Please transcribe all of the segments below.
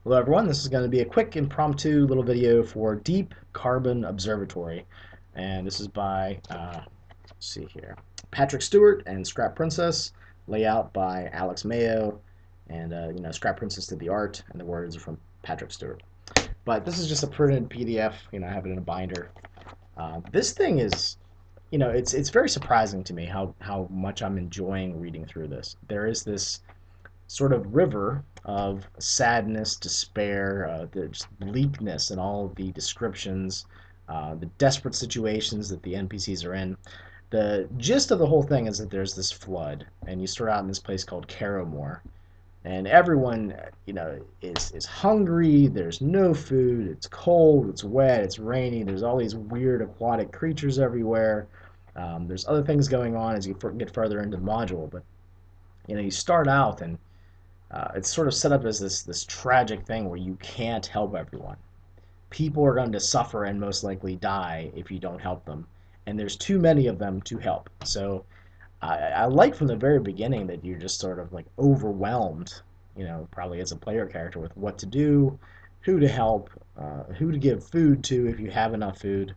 Hello everyone, this is going to be a quick impromptu little video for Deep Carbon Observatory. And this is by, let's see here, Patrick Stewart and Scrap Princess, layout by Alex Mayo, and Scrap Princess did the art, and the words are from Patrick Stewart. But this is just a printed PDF, I have it in a binder. This thing is, it's very surprising to me how much I'm enjoying reading through this. There is this sort of river of sadness, despair, the just bleakness, and all of the descriptions, the desperate situations that the NPCs are in. The gist of the whole thing is that there's this flood, and you start out in this place called Caromore, and everyone, is hungry. There's no food. It's cold. It's wet. It's rainy. There's all these weird aquatic creatures everywhere. There's other things going on as you get further into the module, but you start out and it's sort of set up as this tragic thing where you can't help everyone. People are going to suffer and most likely die if you don't help them, and there's too many of them to help. So I like from the very beginning that you're just sort of like overwhelmed, probably as a player character with what to do, who to help, who to give food to if you have enough food,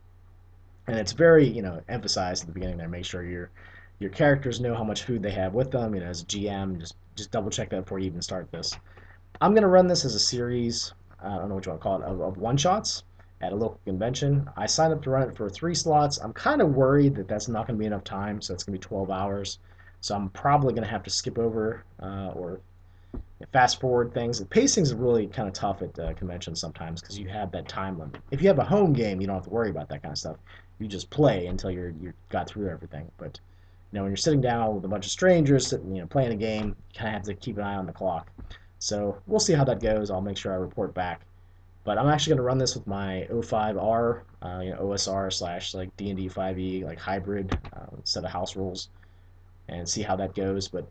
and it's very emphasized at the beginning there. Make sure your characters know how much food they have with them. As a GM, just double check that before you even start this. I'm gonna run this as a series. I don't know what you want to call it, of one shots at a local convention. I signed up to run it for 3 slots. I'm kind of worried that that's not going to be enough time, so it's going to be 12 hours. So I'm probably going to have to skip over or fast forward things. The pacing is really kind of tough at conventions sometimes because you have that time limit. If you have a home game, you don't have to worry about that kind of stuff. You just play until you got through everything. But when you're sitting down with a bunch of strangers, sitting, playing a game, you kind of have to keep an eye on the clock. So we'll see how that goes. I'll make sure I report back. But I'm actually going to run this with my O5R, OSR slash like D&D 5e like hybrid set of house rules, and see how that goes. But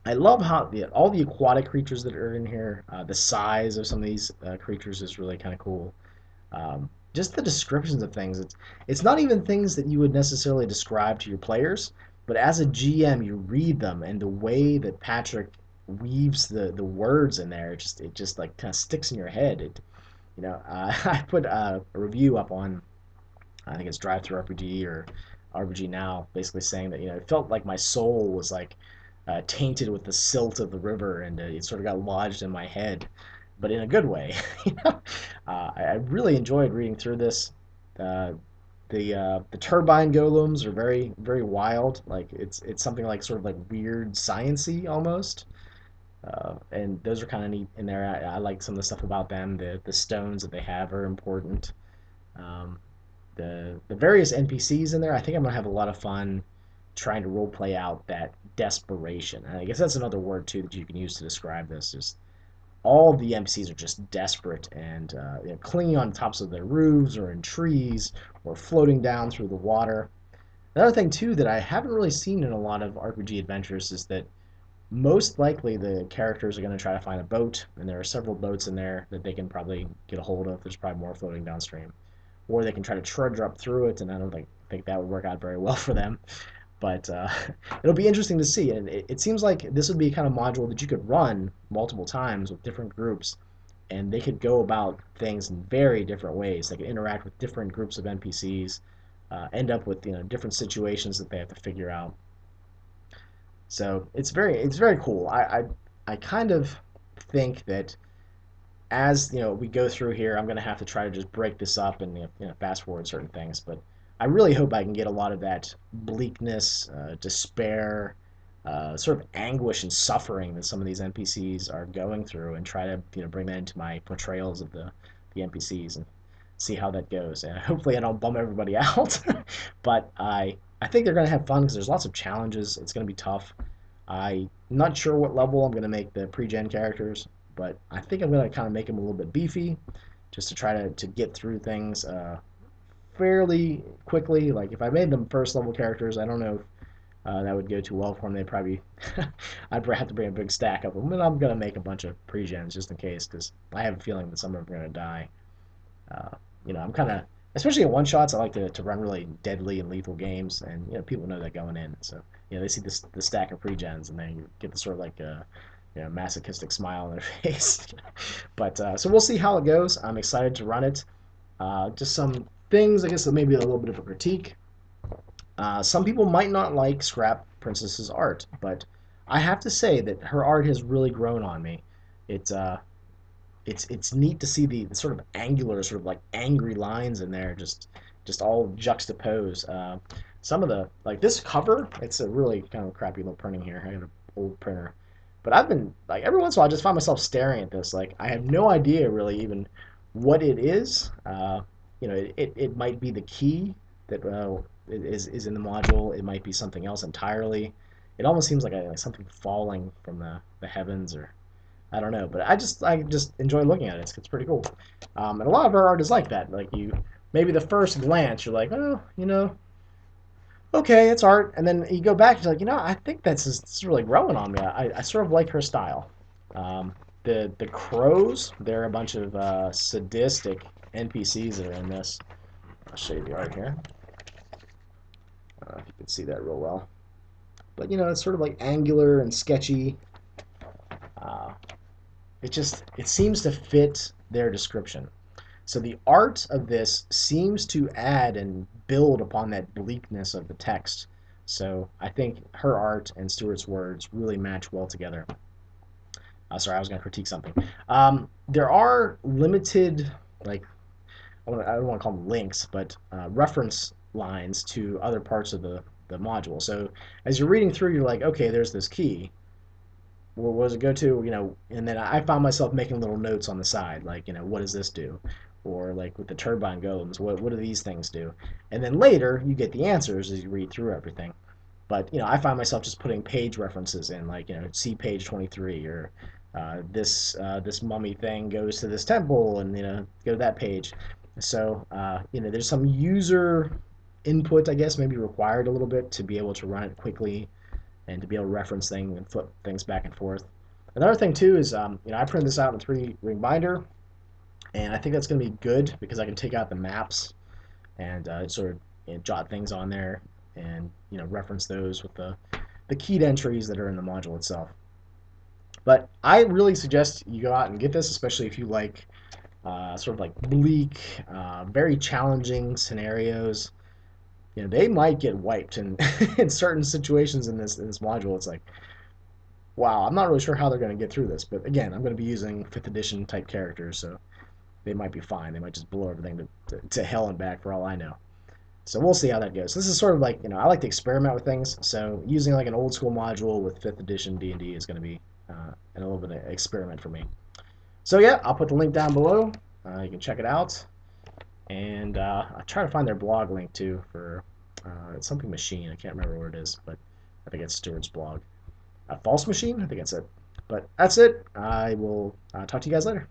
I love how all the aquatic creatures that are in here, the size of some of these creatures is really kind of cool. Just the descriptions of things. It's not even things that you would necessarily describe to your players, but as a GM, you read them, and the way that Patrick weaves the words in there, it just like kind of sticks in your head. I put a review up on, I think it's Drive Through RPG or RPG Now, basically saying that it felt like my soul was like tainted with the silt of the river, and it sort of got lodged in my head, but in a good way. I really enjoyed reading through this. Uh, the turbine golems are very very wild. Like it's something like sort of like weird sciency almost. And those are kind of neat in there. I like some of the stuff about them. The stones that they have are important. Um, the various NPCs in there, I think I'm gonna have a lot of fun trying to role play out that desperation. And I guess that's another word too that you can use to describe this. Is all the NPCs are just desperate and clinging on tops of their roofs or in trees or floating down through the water. Another thing too that I haven't really seen in a lot of RPG adventures is that most likely the characters are going to try to find a boat, and there are several boats in there that they can probably get a hold of. There's probably more floating downstream, or they can try to trudge up through it, and I don't think that would work out very well for them. But it'll be interesting to see, and it seems like this would be a kind of module that you could run multiple times with different groups, and they could go about things in very different ways. They could interact with different groups of NPCs, end up with different situations that they have to figure out. So it's very cool. I kind of think that as we go through here, I'm gonna have to try to just break this up and fast forward certain things. But I really hope I can get a lot of that bleakness, despair, sort of anguish and suffering that some of these NPCs are going through, and try to bring that into my portrayals of the NPCs and see how that goes. And hopefully I don't bum everybody out, but I think they're going to have fun because there's lots of challenges. It's going to be tough. I'm not sure what level I'm going to make the pre-gen characters, but I think I'm going to kind of make them a little bit beefy just to try to get through things fairly quickly. Like if I made them first level characters, I don't know if that would go too well for them. They'd probably I'd probably have to bring a big stack of them, and I'm going to make a bunch of pre-gens just in case because I have a feeling that some of them are going to die. Uh, I'm kind of, especially in one shots, I like to run really deadly and lethal games, and people know that going in. So they see this the stack of pre-gens, and then you get the sort of like masochistic smile on their face. But so we'll see how it goes. I'm excited to run it. Just some things, I guess, that maybe a little bit of a critique. Some people might not like Scrap Princess's art, but I have to say that her art has really grown on me. It's it's neat to see the sort of angular, sort of like angry lines in there, just all juxtaposed. Some of the like this cover, it's a really kind of crappy little printing here. I got an old printer, but I've been like every once in a while I just find myself staring at this. Like I have no idea really even what it is. It might be the key that is in the module. It might be something else entirely. It almost seems like something falling from the heavens, or I don't know, but I just enjoy looking at it. It's pretty cool. And a lot of our art is like that. Like you, maybe the first glance, you're like, oh, okay, it's art, and then you go back, you're like, I think this is really growing on me. I sort of like her style. The crows, they're a bunch of sadistic NPCs that are in this. I'll show you the art here. I don't know if you can see that real well, but it's sort of like angular and sketchy. Uh, it seems to fit their description. So the art of this seems to add and build upon that bleakness of the text. So I think her art and Stuart's words really match well together. Sorry, I was going to critique something. There are limited, like, I don't want to call them links, but reference lines to other parts of the module. So as you're reading through, you're like, okay, there's this key. Where does it go to? And then I found myself making little notes on the side, like, what does this do? Or like with the turbine golems, what do these things do? And then later you get the answers as you read through everything. But I find myself just putting page references in, like see page 23, or this mummy thing goes to this temple, and go to that page. So there's some user input, I guess, maybe required a little bit to be able to run it quickly and to be able to reference things and flip things back and forth. Another thing too is I print this out in a 3-ring binder, and I think that's going to be good because I can take out the maps and sort of jot things on there, and reference those with the keyed entries that are in the module itself. But I really suggest you go out and get this, especially if you like sort of like bleak, very challenging scenarios. They might get wiped in in certain situations in this module. It's like, wow, I'm not really sure how they're going to get through this. But again, I'm going to be using 5th edition type characters, so they might be fine. They might just blow everything to hell and back for all I know. So we'll see how that goes. This is sort of like, I like to experiment with things. So using like an old school module with 5th edition D&D is going to be a little bit of an experiment for me. So yeah, I'll put the link down below. You can check it out. And I'll try to find their blog link too for something machine. I can't remember what it is, but I think it's Stuart's blog. False Machine? I think that's it. But that's it. I will talk to you guys later.